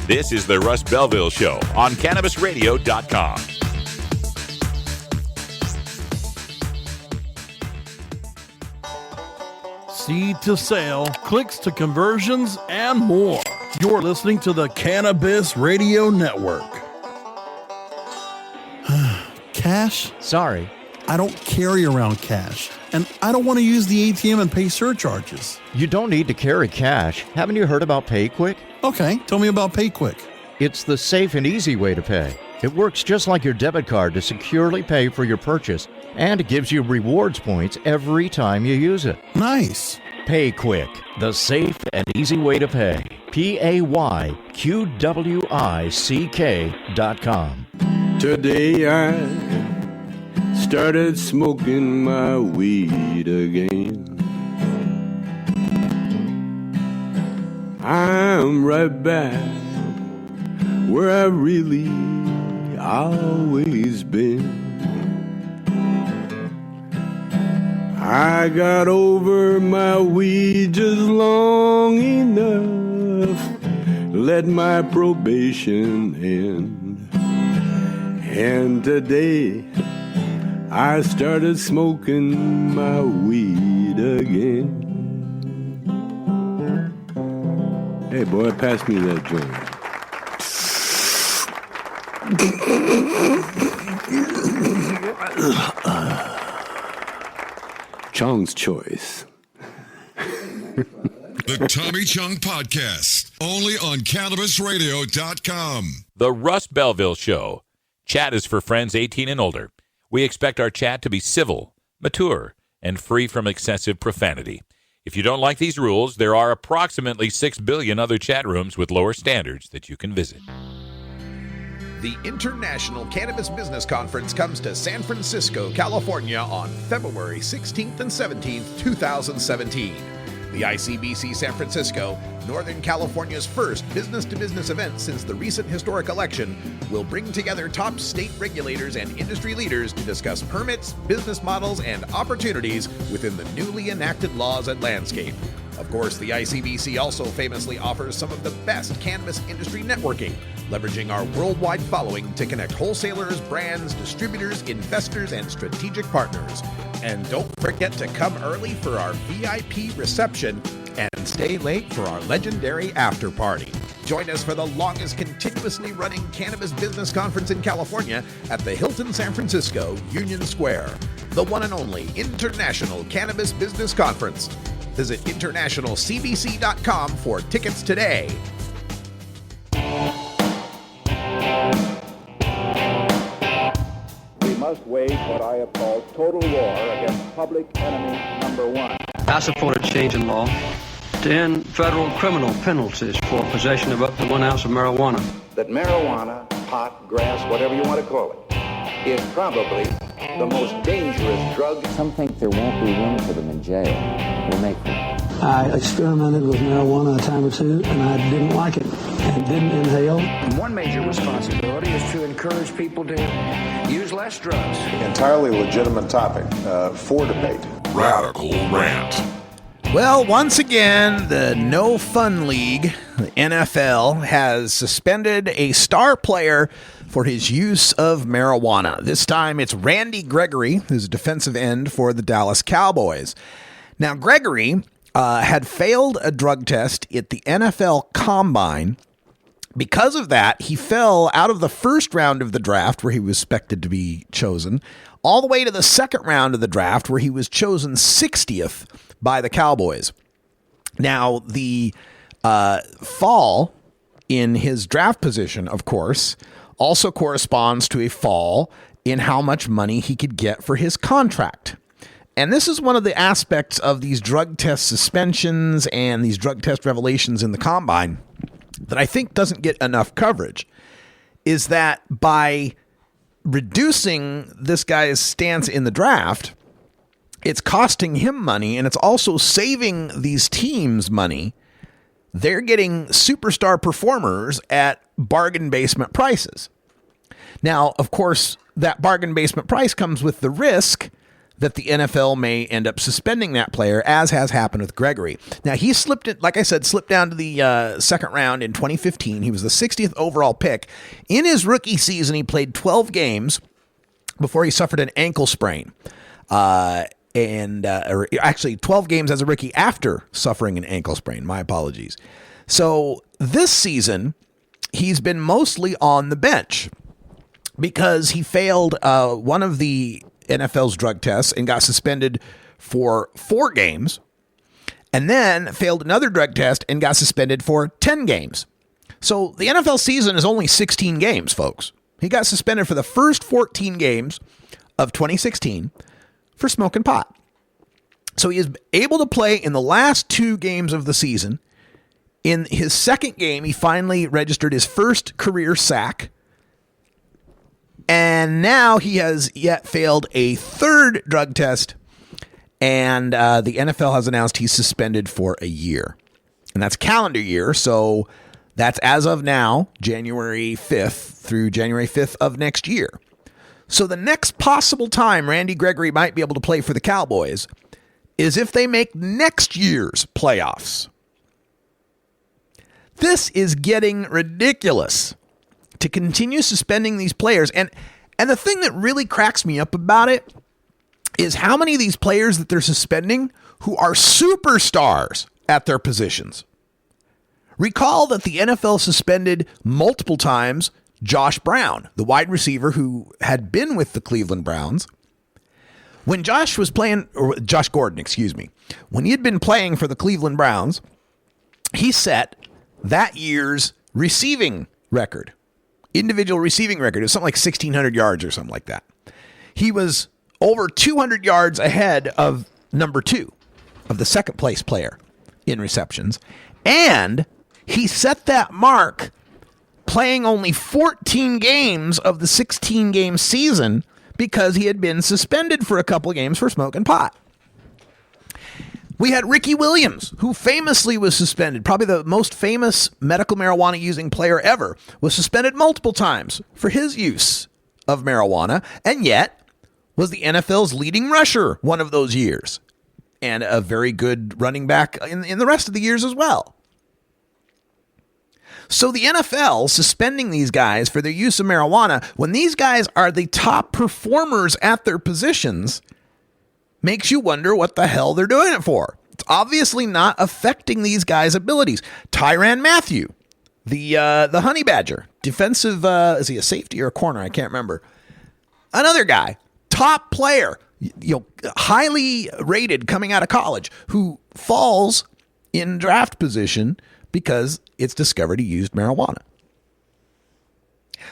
S2: This is the Russ Belville Show on CannabisRadio.com.
S14: Seed to sale, clicks to conversions, and more. You're listening to the Cannabis Radio Network. Cash?
S15: Sorry. I don't carry around cash, and I don't want to use the ATM and pay surcharges.
S21: You don't need to carry cash. Haven't you heard about PayQuick?
S15: Okay, tell me about PayQuick.
S21: It's the safe and easy way to pay. It works just like your debit card to securely pay for your purchase, and it gives you rewards points every time you use it.
S15: Nice.
S21: PayQuick, the safe and easy way to pay. PayQuick.com.
S22: Today I started smoking my weed again. I'm right back where I've really always been. I got over my weed just long enough, let my probation end. And today I started smoking my weed again. Hey boy, pass me that joint. Chong's Choice.
S23: The Tommy Chong Podcast, only on CannabisRadio.com.
S2: The Russ Belville Show. Chat is for friends 18 and older. We expect our chat to be civil, mature, and free from excessive profanity. If you don't like these rules, there are approximately 6 billion other chat rooms with lower standards that you can visit.
S5: The International Cannabis Business Conference comes to San Francisco, California on February 16th and 17th, 2017. The ICBC San Francisco, Northern California's first business-to-business event since the recent historic election, will bring together top state regulators and industry leaders to discuss permits, business models, and opportunities within the newly enacted laws and landscape. Of course, the ICBC also famously offers some of the best cannabis industry networking, leveraging our worldwide following to connect wholesalers, brands, distributors, investors, and strategic partners. And don't forget to come early for our VIP reception and stay late for our legendary after party. Join us for the longest continuously running cannabis business conference in California at the Hilton San Francisco Union Square, the one and only International Cannabis Business Conference. Visit internationalcbc.com for tickets today.
S3: We must wage what I have called total war against public enemy number one.
S4: I support a change in law to end federal criminal penalties for possession of up to 1 ounce of marijuana.
S3: That marijuana, pot, grass, whatever you want to call it, is probably the most dangerous drug.
S8: Some think there won't be room for them in jail. We'll make room.
S24: I experimented with marijuana a time or two, and I didn't like it and didn't inhale.
S3: One major responsibility is to encourage people to use less drugs.
S25: Entirely legitimate topic for debate.
S2: Radical Rant.
S5: Well, once again, the No Fun League, the NFL, has suspended a star player for his use of marijuana. This time it's Randy Gregory, who's a defensive end for the Dallas Cowboys. Now, Gregory had failed a drug test at the NFL Combine. Because of that, he fell out of the first round of the draft, where he was expected to be chosen, all the way to the second round of the draft, where he was chosen 60th by the Cowboys. Now, the fall in his draft position, of course, also corresponds to a fall in how much money he could get for his contract. And this is one of the aspects of these drug test suspensions and these drug test revelations in the Combine that I think doesn't get enough coverage, is that by reducing this guy's stance in the draft, it's costing him money, and it's also saving these teams money. They're getting superstar performers at bargain basement prices. Now, of course, that bargain basement price comes with the risk that the NFL may end up suspending that player, as has happened with Gregory. Now, he slipped down to the second round in 2015. He was the 60th overall pick. In his rookie season, he played 12 games before he suffered an ankle sprain. Or actually 12 games as a rookie after suffering an ankle sprain. My apologies. So this season, he's been mostly on the bench because he failed one of the NFL's drug tests and got suspended for 4 games, and then failed another drug test and got suspended for 10 games. So the NFL season is only 16 games, folks. He got suspended for the first 14 games of 2016 for smoking pot. So he is able to play in the last 2 games of the season. In his second game, he finally registered his first career sack. And now he has yet failed a third drug test. And the NFL has announced he's suspended for a year. And that's calendar year. So that's as of now, January 5th through January 5th of next year. So the next possible time Randy Gregory might be able to play for the Cowboys is if they make next year's playoffs. This is getting ridiculous to continue suspending these players. And the thing that really cracks me up about it is how many of these players that they're suspending who are superstars at their positions. Recall that the NFL suspended multiple times Josh Brown, the wide receiver who had been with the Cleveland Browns. When Josh Gordon, when he had been playing for the Cleveland Browns, he set that year's receiving record, individual receiving record. It was something like 1,600 yards or something like that. He was over 200 yards ahead of number 2, of the second place player in receptions. And he set that mark playing only 14 games of the 16-game season because he had been suspended for a couple of games for smoking pot. We had Ricky Williams, who famously was suspended, probably the most famous medical marijuana using player ever, was suspended multiple times for his use of marijuana, and yet was the NFL's leading rusher one of those years, and a very good running back in the rest of the years as well. So the NFL suspending these guys for their use of marijuana when these guys are the top performers at their positions makes you wonder what the hell they're doing it for. It's obviously not affecting these guys' abilities. Tyrann Mathieu The Honey Badger, defensive, is he a safety or a corner? I can't remember. Another guy, top player, highly rated coming out of college, who falls in draft position because it's discovered he used marijuana.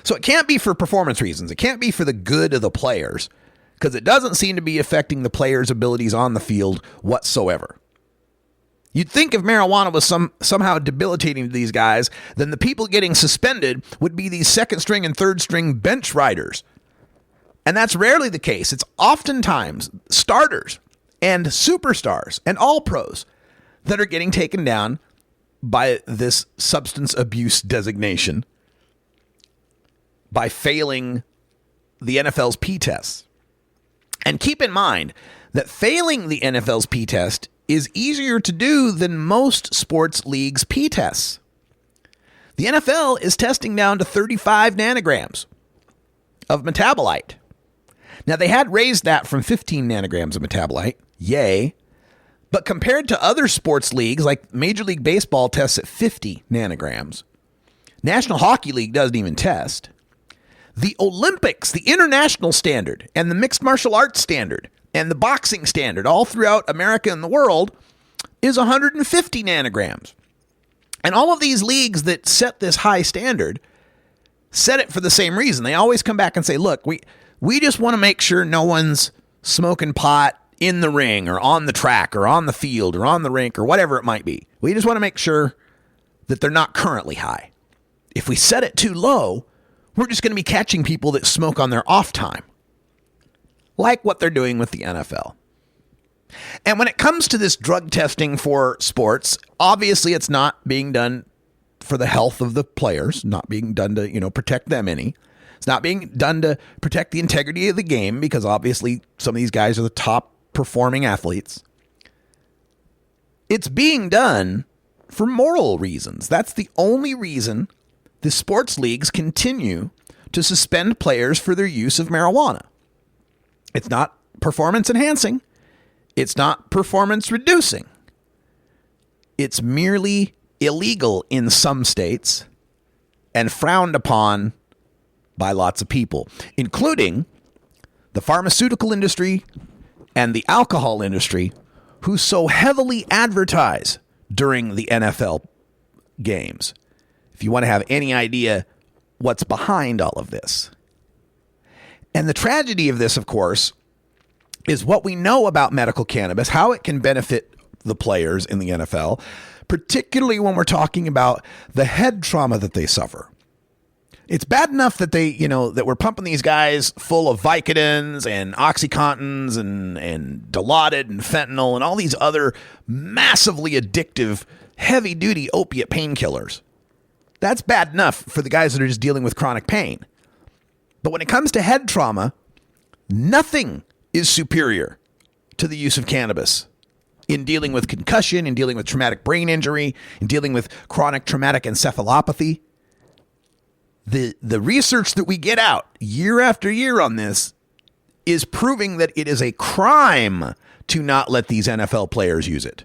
S5: So it can't be for performance reasons. It can't be for the good of the players, because it doesn't seem to be affecting the players' abilities on the field whatsoever. You'd think if marijuana was somehow debilitating to these guys, then the people getting suspended would be these second string and third string bench riders. And that's rarely the case. It's oftentimes starters and superstars and all pros that are getting taken down by this substance abuse designation by failing the NFL's P-tests. And keep in mind that failing the NFL's P-test is easier to do than most sports leagues' P-tests. The NFL is testing down to 35 nanograms of metabolite. Now, they had raised that from 15 nanograms of metabolite. Yay. But compared to other sports leagues, like Major League Baseball tests at 50 nanograms, National Hockey League doesn't even test. The Olympics, the international standard, and the mixed martial arts standard, and the boxing standard all throughout America and the world is 150 nanograms. And all of these leagues that set this high standard set it for the same reason. They always come back and say, look, we just want to make sure no one's smoking pot in the ring or on the track or on the field or on the rink or whatever it might be. We just want to make sure that they're not currently high. If we set it too low, we're just going to be catching people that smoke on their off time, like what they're doing with the NFL. And when it comes to this drug testing for sports, obviously it's not being done for the health of the players, not being done to, protect them any. It's not being done to protect the integrity of the game, because obviously some of these guys are the top performing athletes. It's being done for moral reasons. That's the only reason the sports leagues continue to suspend players for their use of marijuana. It's not performance enhancing. It's not performance reducing. It's merely illegal in some states and frowned upon by lots of people, including the pharmaceutical industry and the alcohol industry, who so heavily advertise during the NFL games. If you want to have any idea what's behind all of this. And the tragedy of this, of course, is what we know about medical cannabis, how it can benefit the players in the NFL, particularly when we're talking about the head trauma that they suffer. It's bad enough that that we're pumping these guys full of Vicodins and Oxycontins and Dilaudid and fentanyl and all these other massively addictive, heavy-duty opiate painkillers. That's bad enough for the guys that are just dealing with chronic pain. But when it comes to head trauma, nothing is superior to the use of cannabis in dealing with concussion, in dealing with traumatic brain injury, in dealing with chronic traumatic encephalopathy. The research that we get out year after year on this is proving that it is a crime to not let these NFL players use it.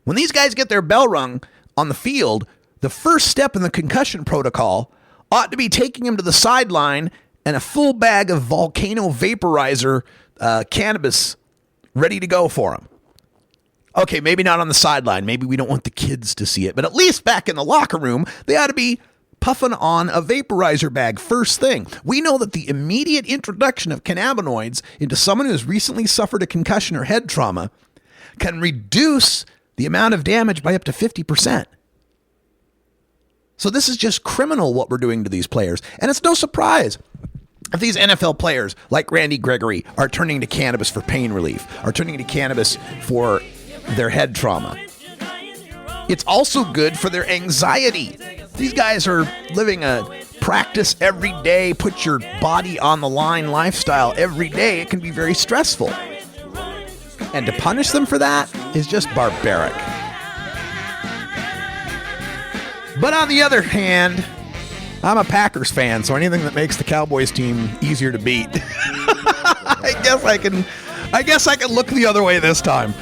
S5: When these guys get their bell rung on the field, the first step in the concussion protocol ought to be taking them to the sideline and a full bag of volcano vaporizer cannabis ready to go for them. Okay, maybe not on the sideline. Maybe we don't want the kids to see it. But at least back in the locker room, they ought to be puffing on a vaporizer bag first thing. We know that the immediate introduction of cannabinoids into someone who has recently suffered a concussion or head trauma can reduce the amount of damage by up to 50%. So this is just criminal what we're doing to these players. And it's no surprise if these NFL players like Randy Gregory are turning to cannabis for pain relief, are turning to cannabis for their head trauma. It's also good for their anxiety. These guys are living a practice every day, put your body on the line lifestyle every day. It can be very stressful. And to punish them for that is just barbaric. But on the other hand, I'm a Packers fan, so anything that makes the Cowboys team easier to beat, I guess I can look the other way this time.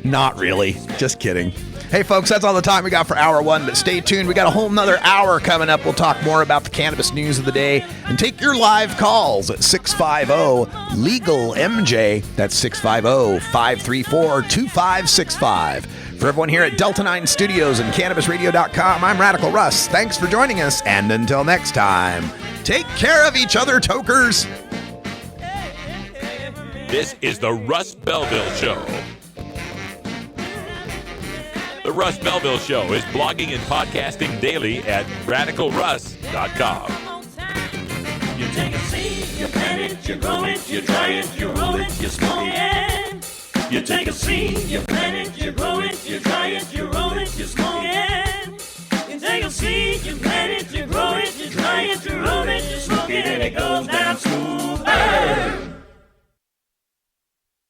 S5: Not really. Just kidding. Hey, folks, that's all the time we got for hour one, but stay tuned. We got a whole nother hour coming up. We'll talk more about the cannabis news of the day and take your live calls at 650-LEGAL-MJ. That's 650-534-2565. For everyone here at Delta 9 Studios and CannabisRadio.com, I'm Radical Russ. Thanks for joining us, and until next time, take care of each other, tokers.
S2: This is the Russ Belville Show. The Russ Belville Show is blogging and podcasting daily at RadicalRuss.com.
S1: You take a seed, you plant it, you grow it, you dry it, you roll it, you smoke it. You take a seed, you plant it, you grow it, you dry it, you roll it, you smoke it. You take a seed, you plant it, you grow it, you dry it, you roll it, you smoke it, and it goes down smooth.